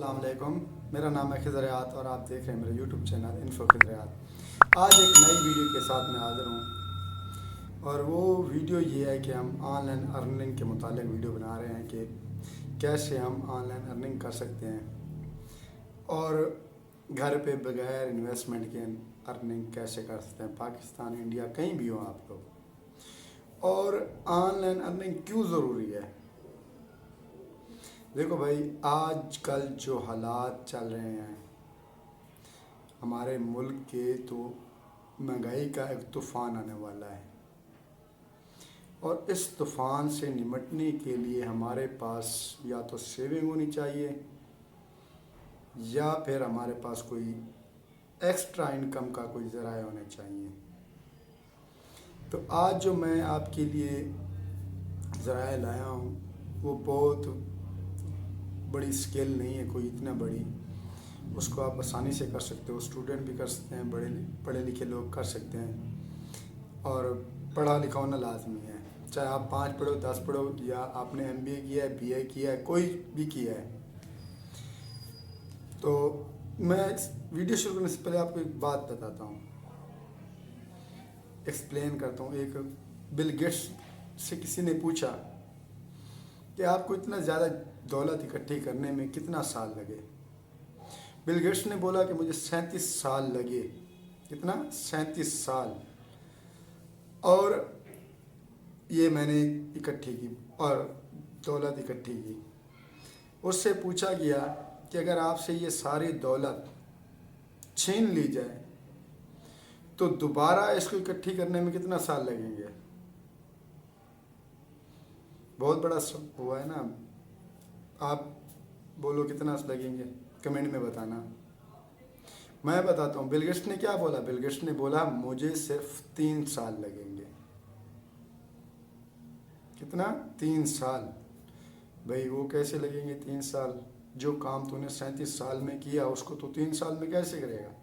अस्सलाम वालेकुम। मेरा नाम है खिज़र हयात और आप देख रहे हैं मेरा यूट्यूब चैनल इन्फो खिज़र हयात। आज एक नई वीडियो के साथ मैं हाज़िर हूँ और वो वीडियो ये है कि हम ऑनलाइन अर्निंग के मुतालिक वीडियो बना रहे हैं कि कैसे हम ऑनलाइन अर्निंग कर सकते हैं और घर पे बगैर इन्वेस्टमेंट के अर्निंग कैसे कर सकते हैं, पाकिस्तान, इंडिया, कहीं भी हो आप लोग। और ऑनलाइन अर्निंग क्यों ज़रूरी है? देखो भाई, आजकल जो हालात चल रहे हैं हमारे मुल्क के, तो महंगाई का एक तूफ़ान आने वाला है और इस तूफ़ान से निपटने के लिए हमारे पास या तो सेविंग होनी चाहिए या फिर हमारे पास कोई एक्स्ट्रा इनकम का कोई ज़राया होने चाहिए। तो आज जो मैं आपके लिए ज़राया लाया हूँ वो बहुत बड़ी स्केल नहीं है, कोई इतना बड़ी, उसको आप आसानी से कर सकते हो। स्टूडेंट भी कर सकते हैं, पढ़े लिखे लोग कर सकते हैं और पढ़ा लिखा होना लाजमी है। चाहे आप 5 पढ़ो, 10 पढ़ो या आपने MBA किया है, BA किया है, कोई भी किया है। तो मैं वीडियो शुरू करने से पहले आपको एक बात बताता हूँ, एक्सप्लेन करता हूँ। एक बिल गेट्स से किसी ने पूछा कि आपको इतना ज़्यादा दौलत इकट्ठी करने में कितना साल लगे। बिल गेट्स ने बोला कि मुझे 37 साल लगे। कितना? 37 साल। और ये मैंने इकट्ठी की और दौलत इकट्ठी की। उससे पूछा गया कि अगर आपसे ये सारी दौलत छीन ली जाए तो दोबारा इसको इकट्ठी करने में कितना साल लगेंगे? बहुत बड़ा हुआ है ना। आप बोलो कितना लगेंगे, कमेंट में बताना। मैं बताता हूँ बिल गेट्स ने क्या बोला। बिल गेट्स ने बोला मुझे सिर्फ 3 साल लगेंगे। कितना? 3 साल। भाई वो कैसे लगेंगे 3 साल? जो काम तूने 37 साल में किया उसको तो 3 साल में कैसे करेगा?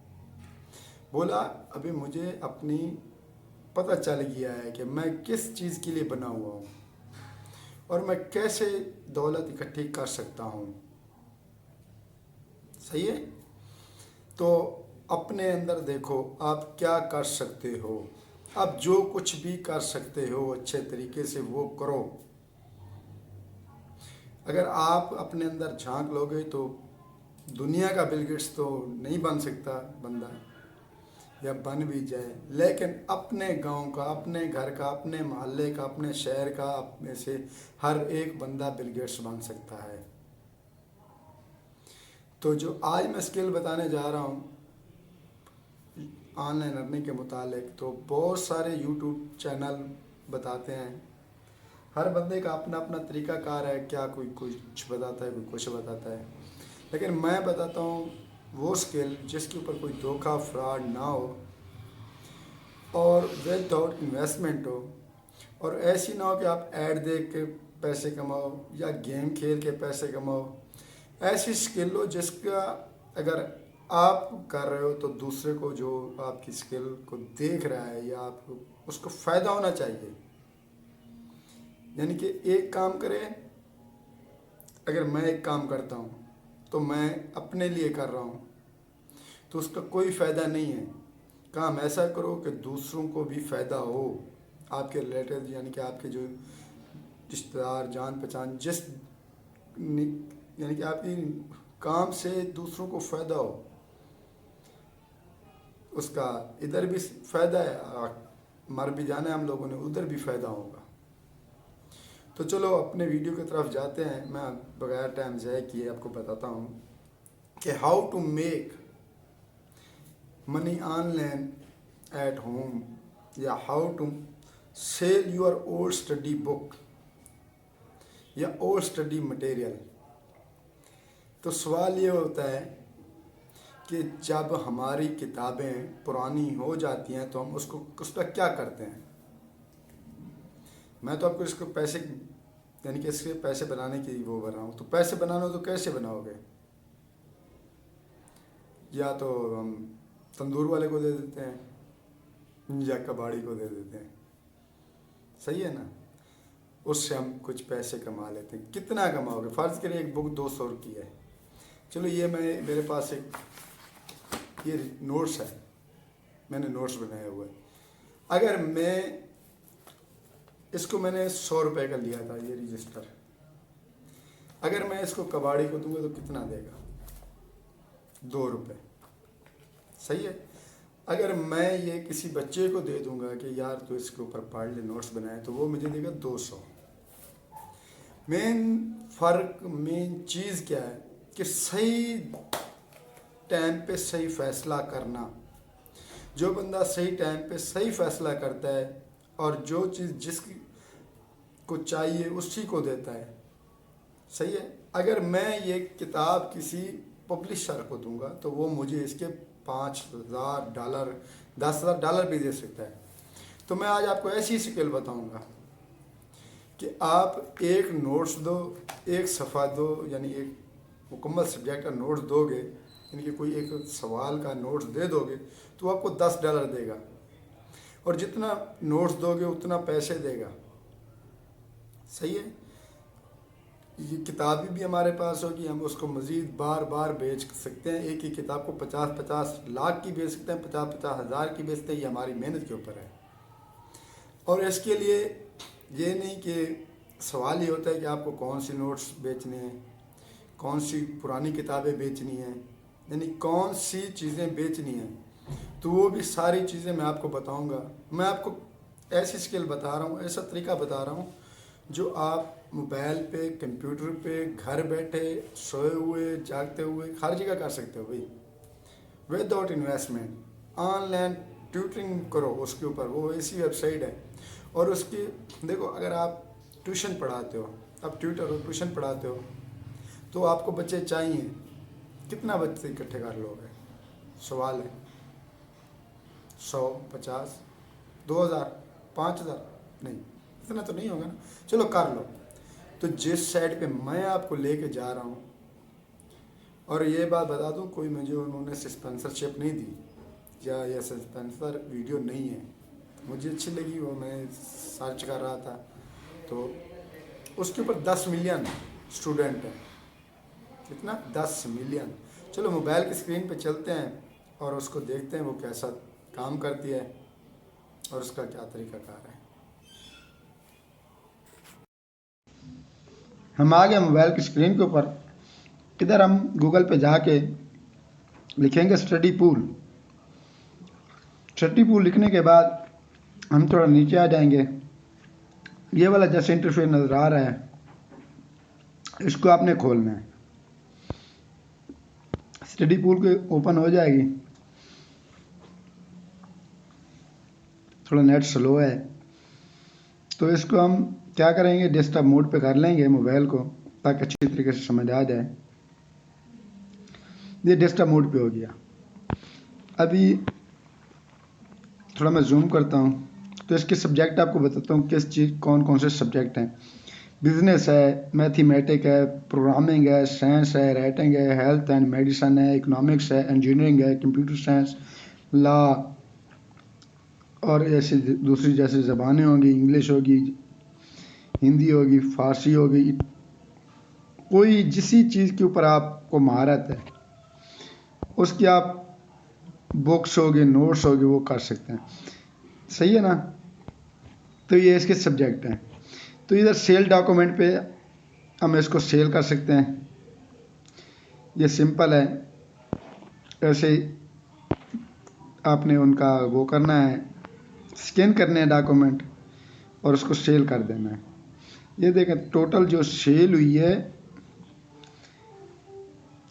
बोला अभी मुझे अपनी पता चल गया है कि मैं किस चीज़ के लिए बना हुआ हूँ और मैं कैसे दौलत इकट्ठी कर सकता हूँ। सही है? तो अपने अंदर देखो आप क्या कर सकते हो। आप जो कुछ भी कर सकते हो अच्छे तरीके से वो करो। अगर आप अपने अंदर झांक लोगे तो दुनिया का बिल गेट्स तो नहीं बन सकता बंदा, या बन भी जाए, लेकिन अपने गांव का, अपने घर का, अपने मोहल्ले का, अपने शहर का, अपने से हर एक बंदा बिल गेट्स बन सकता है। तो जो आज मैं स्किल बताने जा रहा हूँ ऑनलाइन अर्निंग के मुतालिक, तो बहुत सारे यूट्यूब चैनल बताते हैं। हर बंदे का अपना अपना तरीक़ाकार है, क्या कोई कुछ बताता है, कोई कुछ बताता है, लेकिन मैं बताता हूँ वो स्किल जिसके ऊपर कोई धोखा फ्रॉड ना हो और विदाउट इन्वेस्टमेंट हो, और ऐसी ना हो कि आप ऐड देख के पैसे कमाओ या गेम खेल के पैसे कमाओ। ऐसी स्किल हो जिसका अगर आप कर रहे हो तो दूसरे को जो आपकी स्किल को देख रहा है या आपको उसको फ़ायदा होना चाहिए। यानी कि एक काम करें, अगर मैं एक काम करता हूँ तो मैं अपने लिए कर रहा हूँ तो उसका कोई फ़ायदा नहीं है। काम ऐसा करो कि दूसरों को भी फ़ायदा हो, आपके रिलेटिव यानी कि आपके जो रिश्तेदार, जान पहचान, यानी कि आपकी काम से दूसरों को फ़ायदा हो, उसका इधर भी फ़ायदा है, मर भी जाना है हम लोगों ने, उधर भी फ़ायदा होगा। तो चलो अपने वीडियो की तरफ जाते हैं। मैं बगैर टाइम ज़ाया किए आपको बताता हूँ कि how to make money online at home, या how to sell your old study book या ओल्ड स्टडी मटेरियल। तो सवाल ये होता है कि जब हमारी किताबें पुरानी हो जाती हैं तो हम उसका क्या करते हैं। मैं तो आपको इसको पैसे, यानी कि इसके पैसे बनाने की वो बना रहा हूँ। तो पैसे बनाना हो तो कैसे बनाओगे? या तो हम तंदूर वाले को दे देते हैं या कबाड़ी को दे देते हैं। सही है ना? उससे हम कुछ पैसे कमा लेते हैं। कितना कमाओगे? फ़र्ज़ करिए एक बुक 200 की है चलो ये मेरे पास एक ये नोट्स है, मैंने नोट्स बनाया हुआ है। अगर मैंने 100 रुपये का लिया था ये रजिस्टर, अगर मैं इसको कबाड़ी को दूंगा तो कितना देगा? 2 रुपये। सही है। अगर मैं ये किसी बच्चे को दे दूंगा कि यार तो इसके ऊपर पढ़ ले, नोट्स बनाए, तो वो मुझे देगा 200। मेन चीज़ क्या है कि सही टाइम पे सही फैसला करना। जो बंदा सही टाइम पे सही फैसला करता है और जो चीज़ जिसको चाहिए उसी को देता है। सही है। अगर मैं ये किताब किसी पब्लिशर को दूंगा तो वो मुझे इसके $5,000 $10,000 भी दे सकता है। तो मैं आज आपको ऐसी स्किल बताऊंगा कि आप एक नोट्स दो, एक सफ़ा दो, यानी एक मुकम्मल सब्जेक्ट का नोट्स दोगे, यानी कि कोई एक सवाल का नोट्स दे दोगे तो आपको $10 देगा, और जितना नोट्स दोगे उतना पैसे देगा। सही है। ये किताबें भी हमारे पास होगी, हम उसको मज़ीद बार बार बेच सकते हैं। एक ही किताब को 50-50 लाख की बेच सकते हैं, 50-50 हज़ार की बेचते हैं। ये हमारी मेहनत के ऊपर है। और इसके लिए ये नहीं कि सवाल ये होता है कि आपको कौन सी नोट्स बेचने हैं, कौन सी पुरानी किताबें बेचनी हैं, यानी कौन सी चीज़ें बेचनी हैं, तो वो भी सारी चीज़ें मैं आपको बताऊंगा। मैं आपको ऐसी स्किल बता रहा हूँ, ऐसा तरीका बता रहा हूँ जो आप मोबाइल पे, कंप्यूटर पे, घर बैठे, सोए हुए, जागते हुए, हर जगह कर सकते हो भाई, विदाउट इन्वेस्टमेंट। ऑनलाइन ट्यूटरिंग करो उसके ऊपर, वो ऐसी वेबसाइट है। और उसकी देखो, अगर आप ट्यूशन पढ़ाते हो, आप ट्यूटर हो, ट्यूशन पढ़ाते हो, तो आपको बच्चे चाहिए, कितना बच्चे इकट्ठे कर लोगे? सवाल है। 100, 50, 2000, 5000? नहीं, इतना तो नहीं होगा ना। चलो कर लो। तो जिस साइड पे मैं आपको लेके जा रहा हूँ, और ये बात बता दूँ, कोई मुझे उन्होंने स्पॉन्सरशिप नहीं दी या ये स्पॉन्सर वीडियो नहीं है, मुझे अच्छी लगी, वो मैं सर्च कर रहा था तो उसके ऊपर 10 मिलियन स्टूडेंट हैं। कितना? 10 मिलियन। चलो मोबाइल की स्क्रीन पे चलते हैं और उसको देखते हैं वो कैसा काम करती है और उसका क्या तरीकाकार है। हम आ गए मोबाइल की स्क्रीन के ऊपर। इधर हम गूगल पे जाके लिखेंगे स्टडी पूल। स्टडी पूल लिखने के बाद हम थोड़ा नीचे आ जाएंगे। ये वाला जैसे इंटरफेस नज़र आ रहा है, इसको आपने खोलना है। स्टडी पूल के ओपन हो जाएगी। थोड़ा नेट स्लो है तो इसको हम क्या करेंगे, डेस्कटॉप मोड पे कर लेंगे मोबाइल को, ताकि अच्छी तरीके से समझ आ जाए। ये डेस्कटॉप मोड पे हो गया। अभी थोड़ा मैं जूम करता हूँ तो इसके सब्जेक्ट आपको बताता हूँ, किस चीज़ कौन कौन से सब्जेक्ट हैं। बिजनेस है, मैथमेटिक है, प्रोग्रामिंग है, साइंस है, राइटिंग है, हेल्थ एंड मेडिसिन है, इकोनॉमिक्स है, इंजीनियरिंग है, कंप्यूटर साइंस, लॉ, और ऐसी दूसरी जैसे ज़बानें होंगी, इंग्लिश होगी, हिंदी होगी, फारसी होगी। कोई जिस चीज़ के ऊपर आपको महारत है उसकी आप बुक्स होगी, नोट्स होगी, वो कर सकते हैं। सही है ना। तो ये इसके सब्जेक्ट हैं। तो इधर सेल डॉक्यूमेंट पे हम इसको सेल कर सकते हैं। ये सिंपल है। ऐसे आपने उनका वो करना है, स्कैन करने हैं डॉक्यूमेंट और उसको सेल कर देना है। ये देखें टोटल जो सेल हुई है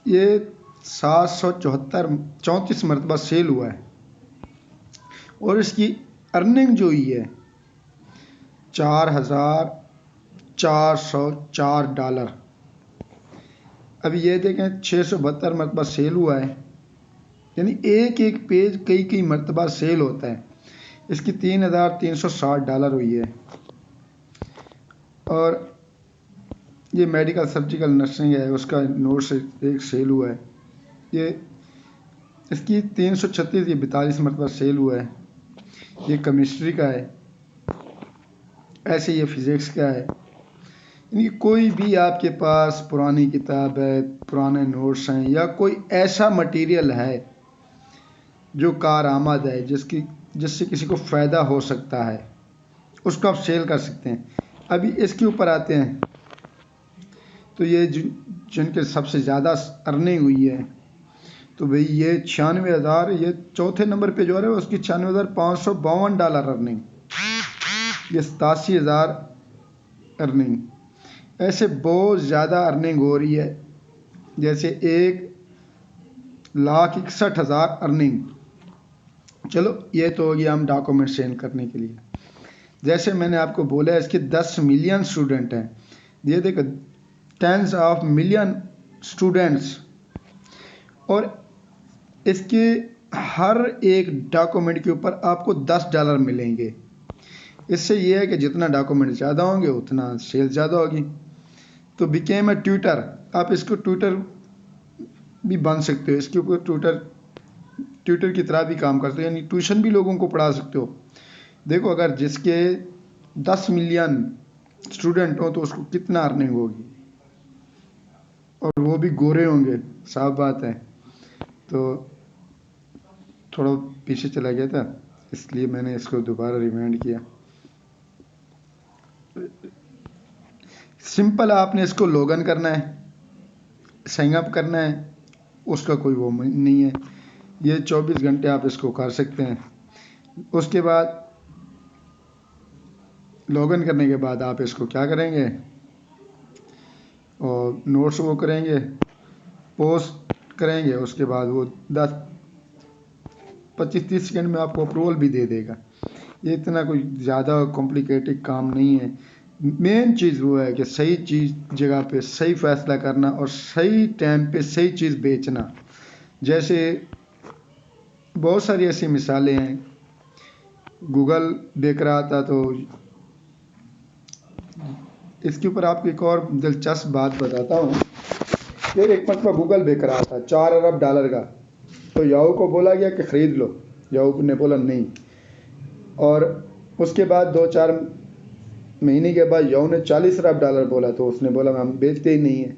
ये 734 मरतबा सेल हुआ है, और इसकी अर्निंग जो हुई है $4,404। अभी ये देखें 672 मरतबा सेल हुआ है, यानी एक एक पेज कई कई मरतबा सेल होता है। इसकी $3,360 हुई है। और ये मेडिकल सर्जिकल नर्सिंग है, उसका नोट से एक सेल हुआ है। ये इसकी 336 ये 42 मरतबा सेल हुआ है। ये केमिस्ट्री का है। ऐसे ये फिज़िक्स का है। यानी कोई भी आपके पास पुरानी किताब है, पुराने नोट्स हैं या कोई ऐसा मटेरियल है जो कारआमद है, जिससे किसी को फ़ायदा हो सकता है, उसको आप सेल कर सकते हैं। अभी इसके ऊपर आते हैं, तो ये जिनके सबसे ज़्यादा अर्निंग हुई है, तो भाई ये 96,000, ये चौथे नंबर पे जो है उसकी $96,552 अर्निंग, ये 87,000 अर्निंग। ऐसे बहुत ज़्यादा अर्निंग हो रही है, जैसे 1,61,000 अर्निंग। चलो ये तो हो गया हम डॉक्यूमेंट सेंड करने के लिए। जैसे मैंने आपको बोला इसके 10 मिलियन स्टूडेंट हैं, ये देखो 10 ऑफ मिलियन स्टूडेंट्स, और इसके हर एक डॉक्यूमेंट के ऊपर आपको $10 मिलेंगे। इससे ये है कि जितना डॉक्यूमेंट ज़्यादा होंगे उतना सेल ज़्यादा होगी। तो बिकेम ए ट्यूटर, आप इसको ट्यूटर भी बन सकते हो, इसके ऊपर ट्यूटर की तरह भी काम करते हो, यानी ट्यूशन भी लोगों को पढ़ा सकते हो। देखो अगर जिसके 10 मिलियन स्टूडेंट हो तो उसको कितना अर्निंग होगी, और वो भी गोरे होंगे, साफ बात है। तो थोड़ा पीछे चला गया था, इसलिए मैंने इसको दोबारा रिमाइंड किया। सिंपल आपने इसको लॉगिन करना है, साइन अप करना है, उसका कोई वो नहीं है। ये 24 घंटे आप इसको कर सकते हैं। उसके बाद लॉगिन करने के बाद आप इसको क्या करेंगे, और नोट्स वो करेंगे, पोस्ट करेंगे, उसके बाद वो 10-25-30 सेकंड में आपको अप्रूवल भी दे देगा। ये इतना कोई ज़्यादा कॉम्प्लिकेटेड काम नहीं है। मेन चीज़ वो है कि सही चीज़ जगह पे सही फ़ैसला करना और सही टाइम पे सही चीज़ बेचना। जैसे बहुत सारी ऐसी मिसालें हैं, गूगल बेच रहा था, तो इसके ऊपर आपको एक और दिलचस्प बात बताता हूँ। फिर एक मरतबा गूगल बेच रहा था $4 अरब का, तो याहू को बोला गया कि ख़रीद लो, याहू ने बोला नहीं, और उसके बाद 2-4 महीने के बाद याहू ने $40 अरब बोला, तो उसने बोला हम बेचते ही नहीं हैं।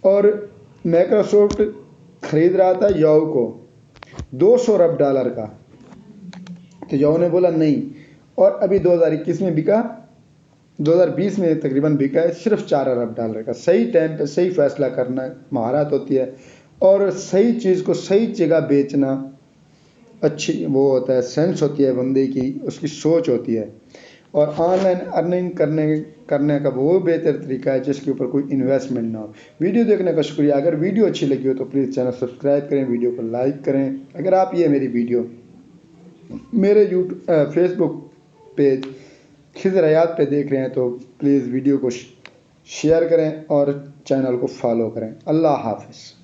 और माइक्रोसॉफ्ट ख़रीद रहा था याहू को $200 अरब का, तो याहू ने बोला नहीं, और अभी 2021 में बिका, 2020 में तकरीबन बिका है सिर्फ $4 अरब का। सही टाइम पे सही फ़ैसला करना महारत होती है, और सही चीज़ को सही जगह बेचना अच्छी वो होता है, सेंस होती है बंदे की, उसकी सोच होती है। और ऑनलाइन अर्निंग करने का वो बेहतर तरीका है जिसके ऊपर कोई इन्वेस्टमेंट ना हो। वीडियो देखने का शुक्रिया। अगर वीडियो अच्छी लगी हो तो प्लीज़ चैनल सब्सक्राइब करें, वीडियो को लाइक करें। अगर आप ये मेरी वीडियो मेरे फेसबुक पेज खिज़र हयात पे देख रहे हैं तो प्लीज़ वीडियो को शेयर करें और चैनल को फॉलो करें। अल्लाह हाफ़िज़।